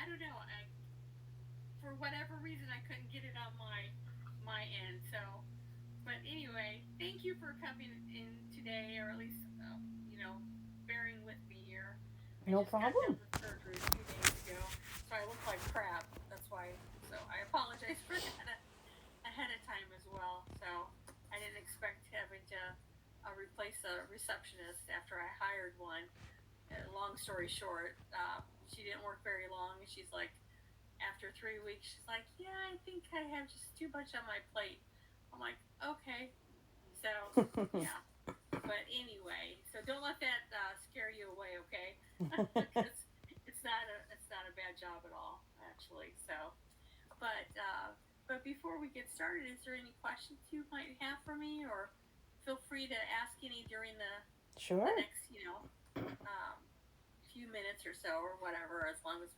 I don't know. For whatever reason, I couldn't get it on my end. So, but anyway, thank you for coming in today, or at least bearing with me here. I No just got done problem. with surgery 2 days ago, so I look like crap. That's why. So I apologize for that ahead of time as well. So I didn't expect having to replace a receptionist after I hired one. Long story short, she didn't work very long, and she's like, after 3 weeks, she's like, "Yeah, I think I have just too much on my plate." I'm like, "Okay." So yeah, but anyway, so don't let that scare you away, okay? Because it's not a bad job at all, actually. So, but before we get started, is there any questions you might have for me, or feel free to ask any during the Sure. next um, few minutes or so, or whatever, as long as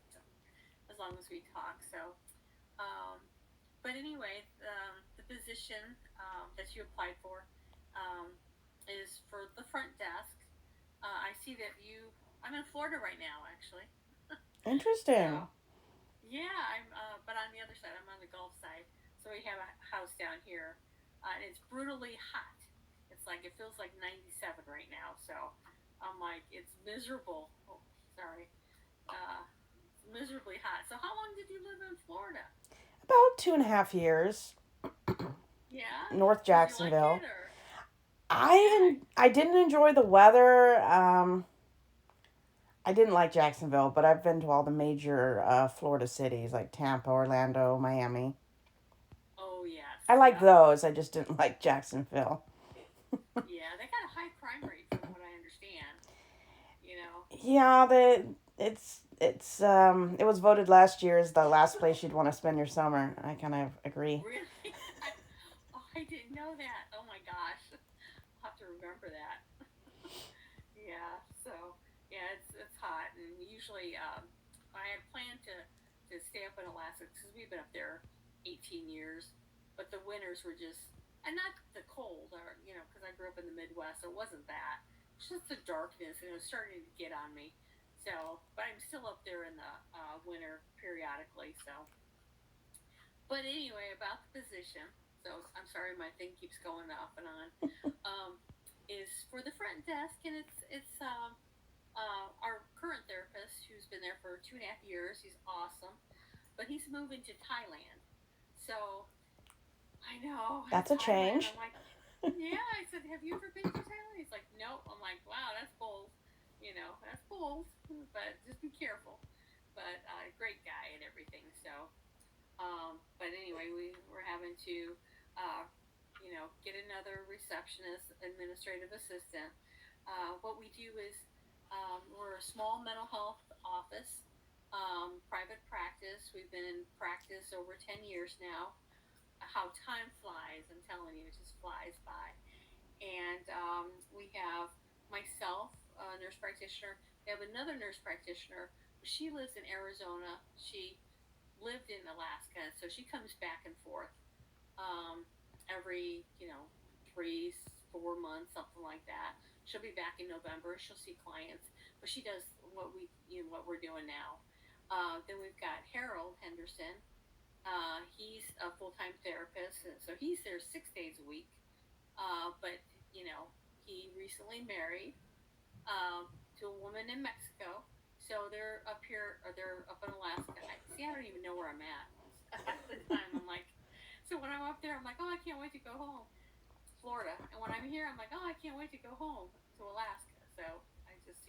we talk. So, um, but anyway, the position that you applied for um, is for the front desk. I see that I'm in Florida right now, actually. Interesting. So yeah, but on the other side, I'm on the Gulf side. So we have a house down here, and it's brutally hot. It's like it feels like 97 right now. So I'm like, it's miserable. Oh, sorry. It's miserably hot. So how long did you live in Florida? About 2.5 years, Yeah. North Did you like it Jacksonville. or? Yeah. I didn't enjoy the weather. I didn't like Jacksonville, but I've been to all the major Florida cities like Tampa, Orlando, Miami. Oh yes. I like Yep. those. I just didn't like Jacksonville. Yeah. They got a high crime rate from what I understand. You know. Yeah, it was voted last year as the last place you'd want to spend your summer. I kind of agree. Really? I didn't know that. Oh my gosh. I'll have to remember that. Yeah. So yeah, it's hot, and usually I had planned to stay up in Alaska because we've been up there 18 years, but the winters were just, and not the cold, or because I grew up in the Midwest, so it wasn't that. It's just the darkness, and it was starting to get on me. So, but I'm still up there in the winter periodically. So, but anyway, about the position. So I'm sorry, my thing keeps going off and on. Um, is for the front desk, and it's our current therapist who's been there for 2.5 years. He's awesome, but he's moving to Thailand. So I know That's a Thailand. change. I'm like, yeah. I said, have you ever been to Thailand? He's like, nope. I'm like, wow, that's bold. That's bold, but just be careful. But great guy and everything. So, but anyway, we were having to, uh, get another receptionist, administrative assistant. What we do is we're a small mental health office, private practice. We've been in practice over 10 years now. How time flies, I'm telling you, it just flies by. And we have myself, a nurse practitioner. We have another nurse practitioner. She lives in Arizona. She lived in Alaska, so she comes back and forth every 3 4 months, something like that. She'll be back in November. She'll see clients, but she does what we're doing now. Then we've got Harold Henderson. He's a full time therapist, and so he's there 6 days a week. But you know, he recently married to a woman in Mexico. So they're up here, or they're up in Alaska. See, I don't even know where I'm at half the time. I'm like, so when I'm up there, I'm like, oh, I can't wait to go home, Florida. And when I'm here, I'm like, oh, I can't wait to go home to Alaska. So I just,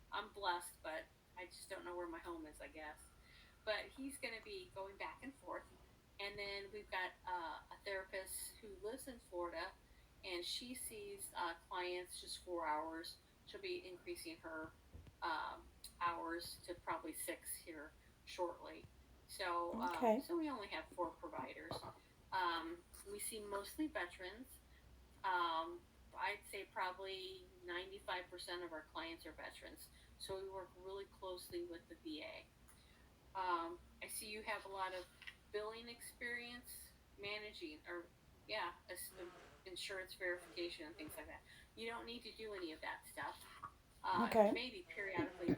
I'm blessed, but I just don't know where my home is, I guess. But he's going to be going back and forth. And then we've got a therapist who lives in Florida, and she sees clients just 4 hours. She'll be increasing her hours to probably 6 here shortly. So, Okay. so we only have 4 providers. We see mostly veterans. I'd say probably 95% of our clients are veterans. So we work really closely with the VA. I see you have a lot of billing experience, managing, or yeah, insurance verification and things like that. You don't need to do any of that stuff. Okay. Maybe periodically